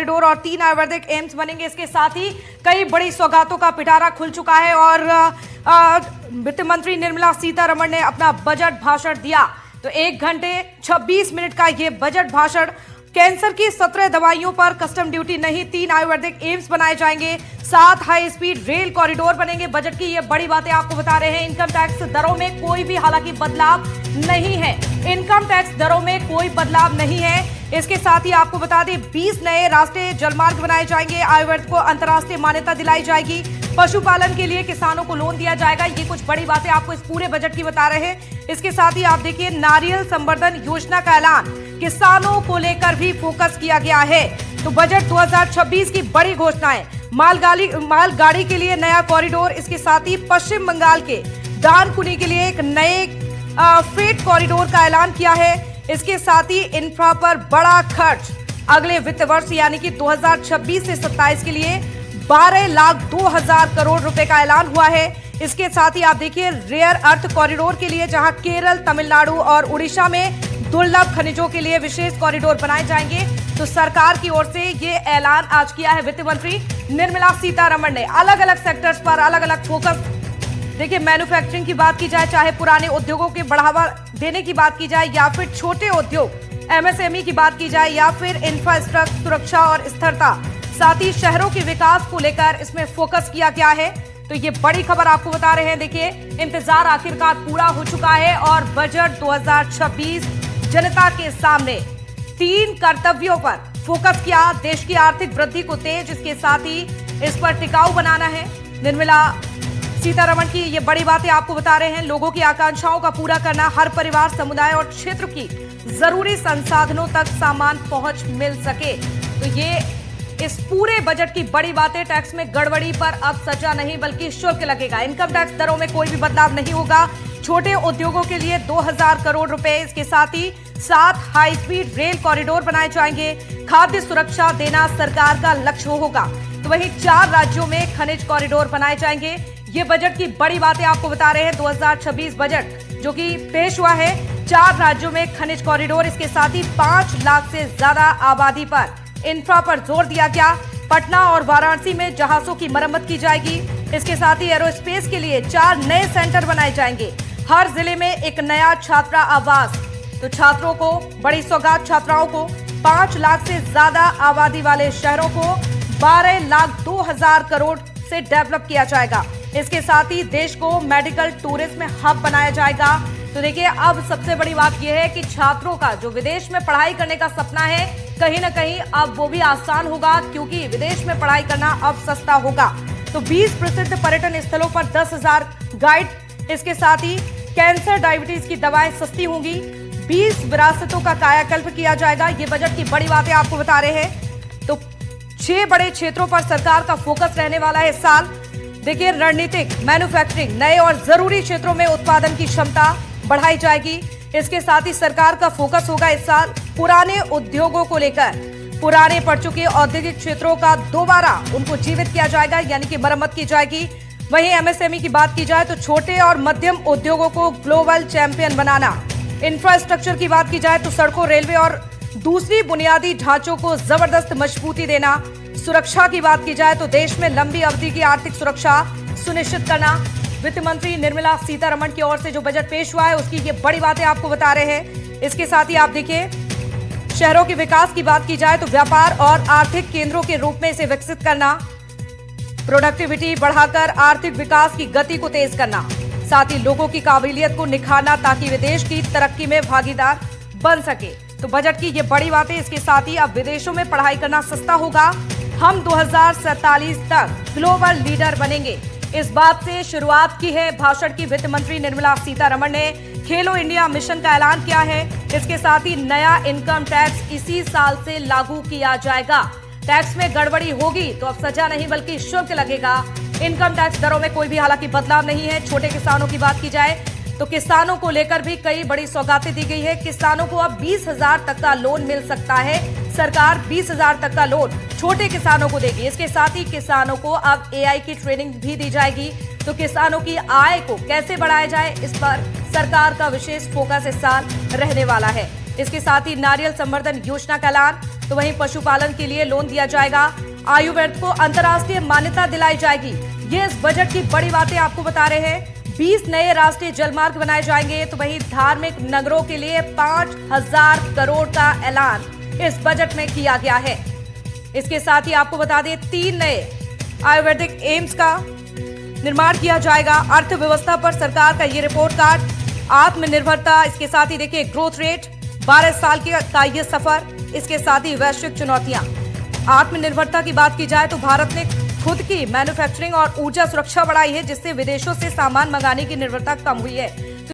Corridor और 3 Ayurvedic AIIMS बनेंगे। इसके साथ ही कई बड़ी सौगातों का पिटारा खुल चुका है और वित्त मंत्री निर्मला सीतारमण ने अपना बजट भाषण दिया। तो 1 घंटे 26 मिनट का ये बजट भाषण। कैंसर की 17 दवाइयों पर कस्टम ड्यूटी नहीं, 3 आयुर्वेदिक एम्स बनाए जाएंगे, 7 हाई स्पीड रेल कॉरिडोर बनेंगे। बजट की ये बड़ी बातें आपको बता रहे हैं। इनकम टैक्स दरों में कोई भी हालांकि बदलाव नहीं है, इनकम टैक्स दरों में कोई बदलाव नहीं है। इसके साथ ही आपको बता दें 20 नए राष्ट्रीय जलमार्ग बनाए जाएंगे, आयुर्वेद को अंतर्राष्ट्रीय मान्यता दिलाई जाएगी, पशुपालन के लिए किसानों को लोन दिया जाएगा। ये कुछ बड़ी बातें आपको इस पूरे बजट की बता रहे हैं। इसके साथ ही आप देखिए नारियल संवर्धन योजना का ऐलान, किसानों को लेकर भी फोकस किया गया है। तो बजट 2026 की बड़ी घोषणाएं, मालगाड़ी के लिए नया कॉरिडोर, इसके साथ ही पश्चिम बंगाल के दानकुनी के लिए एक नए फ्रेट कॉरिडोर का ऐलान किया है। इसके साथ ही इंफ्रा पर बड़ा खर्च अगले वित्त वर्ष यानी कि 2026 से 27 के लिए 12,02,000 करोड़ रुपए का ऐलान हुआ है। इसके साथ ही आप देखिए रेयर अर्थ कॉरिडोर के लिए, जहां केरल, तमिलनाडु और उड़ीसा में दुर्लभ खनिजों के लिए विशेष कॉरिडोर बनाए जाएंगे। तो सरकार की ओर से ये ऐलान आज किया है वित्त मंत्री निर्मला सीतारमण ने। अलग अलग सेक्टर्स पर अलग अलग फोकस। देखिए मैन्युफैक्चरिंग की बात की जाए, चाहे पुराने उद्योगों के बढ़ावा देने की बात की जाए, या फिर छोटे उद्योग एमएसएमई की बात की जाए, या फिर इंफ्रास्ट्रक्चर सुरक्षा और स्थिरता, साथ ही शहरों के विकास को लेकर इसमें फोकस किया गया है। तो ये बड़ी खबर आपको बता रहे हैं। देखिए इंतजार आखिरकार पूरा हो चुका है और बजट 2026 जनता के सामने 3 कर्तव्यों पर फोकस किया। देश की आर्थिक वृद्धि को तेज, इसके साथ ही इस पर टिकाऊ बनाना है। निर्मला सीतारमण की ये बड़ी बातें आपको बता रहे हैं। लोगों की आकांक्षाओं का पूरा करना, हर परिवार, समुदाय और क्षेत्र की जरूरी संसाधनों तक सामान पहुंच मिल सके। तो ये इस पूरे बजट की बड़ी बातें। टैक्स में गड़बड़ी पर अब सजा नहीं बल्कि शुल्क लगेगा। इनकम टैक्स दरों में कोई भी बदलाव नहीं होगा। छोटे उद्योगों के लिए 2,000 करोड़ रुपए, इसके साथ ही 7 हाई स्पीड रेल कॉरिडोर बनाए जाएंगे। खाद्य सुरक्षा देना सरकार का लक्ष्य होगा। तो वहीं 4 राज्यों में खनिज कॉरिडोर बनाए जाएंगे। ये बजट की बड़ी बातें आपको बता रहे हैं। 2026 बजट जो कि पेश हुआ है, 4 राज्यों में खनिज कॉरिडोर, इसके साथ ही 5 लाख से ज्यादा आबादी पर इंफ्रा पर जोर दिया गया। पटना और वाराणसी में जहाजों की मरम्मत की जाएगी। इसके साथ ही एरोस्पेस के लिए 4 नए सेंटर बनाए जाएंगे। हर जिले में एक नया छात्रा आवास। तो छात्रों को बड़ी सौगात, छात्राओं को 5 लाख से ज्यादा आबादी वाले शहरों को 12,02,000 करोड़ से डेवलप किया जाएगा। इसके साथ ही देश को मेडिकल टूरिज्म हब बनाया जाएगा। तो देखिए अब सबसे बड़ी बात यह है कि छात्रों का जो विदेश में पढ़ाई करने का सपना है, कहीं ना कहीं अब वो भी आसान होगा, क्योंकि विदेश में पढ़ाई करना अब सस्ता होगा। तो 20 प्रसिद्ध पर्यटन स्थलों पर 10,000 गाइड। इसके साथ ही कैंसर, डायबिटीज की दवाएं सस्ती होंगी। 20 विरासतों का कायाकल्प किया जाएगा। ये बजट की बड़ी बातें आपको बता रहे हैं। तो 6 बड़े क्षेत्रों पर सरकार का फोकस रहने वाला है इस साल। देखिए रणनीतिक, मैन्युफैक्चरिंग, नए और जरूरी क्षेत्रों में उत्पादन की क्षमता बढ़ाई जाएगी। इसके साथ ही सरकार का फोकस होगा इस साल पुराने उद्योगों को लेकर। पुराने पड़ चुके औद्योगिक क्षेत्रों का दोबारा उनको जीवित किया जाएगा, यानी कि मरम्मत की जाएगी। वहीं एमएसएमई की बात की जाए तो छोटे और मध्यम उद्योगों को ग्लोबल चैंपियन बनाना। इंफ्रास्ट्रक्चर की बात की जाए तो सड़कों, रेलवे और दूसरी बुनियादी ढांचों को जबरदस्त मजबूती देना। सुरक्षा की बात की जाए तो देश में लंबी अवधि की आर्थिक सुरक्षा सुनिश्चित करना। वित्त मंत्री निर्मला सीतारमण की ओर से जो बजट पेश हुआ है उसकी ये बड़ी बातें आपको बता रहे हैं। इसके साथ ही आप देखिए शहरों के विकास की बात की जाए तो व्यापार और आर्थिक केंद्रों के रूप में इसे विकसित करना, प्रोडक्टिविटी बढ़ाकर आर्थिक विकास की गति को तेज करना, साथ ही लोगों की काबिलियत को निखारना ताकि वे देश की तरक्की में भागीदार बन सके। तो बजट की ये बड़ी बातें। इसके साथ ही अब विदेशों में पढ़ाई करना सस्ता होगा। हम 2047 तक ग्लोबल लीडर बनेंगे। इस बात से शुरुआत की है भाषण की वित्त मंत्री निर्मला सीतारमण ने। खेलो इंडिया मिशन का ऐलान किया है। इसके साथ ही नया इनकम टैक्स इसी साल से लागू किया जाएगा। टैक्स में गड़बड़ी होगी तो अब सजा नहीं बल्कि शुल्क लगेगा। इनकम टैक्स दरों में कोई भी हालांकि बदलाव नहीं है। छोटे किसानों की बात की जाए तो किसानों को लेकर भी कई बड़ी सौगातें दी गई है। किसानों को अब 20,000 तक का लोन मिल सकता है। सरकार 20,000 तक का लोन छोटे किसानों को देगी। इसके साथ ही किसानों को अब एआई की ट्रेनिंग भी दी जाएगी। तो किसानों की आय को कैसे बढ़ाया जाए, इस पर सरकार का विशेष फोकस इस साल रहने वाला है। इसके साथ ही नारियल संवर्धन योजना का ऐलान। तो वहीं पशुपालन के लिए लोन दिया जाएगा। आयु वर्ग को अंतर्राष्ट्रीय मान्यता दिलाई जाएगी। ये इस बजट की बड़ी बातें आपको बता रहे हैं। 20 नए राष्ट्रीय जलमार्ग बनाए जाएंगे। तो वहीं धार्मिक नगरों के लिए 5,000 करोड़ का ऐलान इस बजट में किया गया है। इसके साथ ही आपको बता दें 3 नए आयुर्वेदिक एम्स का निर्माण किया जाएगा। अर्थव्यवस्था पर सरकार का ये रिपोर्ट कार्ड। आत्मनिर्भरता, इसके साथ ही देखिए ग्रोथ रेट, 12 साल का ये सफर, इसके साथ ही वैश्विक चुनौतियां। आत्मनिर्भरता की बात की जाए तो भारत ने खुद की मैन्युफैक्चरिंग और ऊर्जा सुरक्षा बढ़ाई है, जिससे विदेशों से सामान मंगाने की निर्भरता कम हुई है।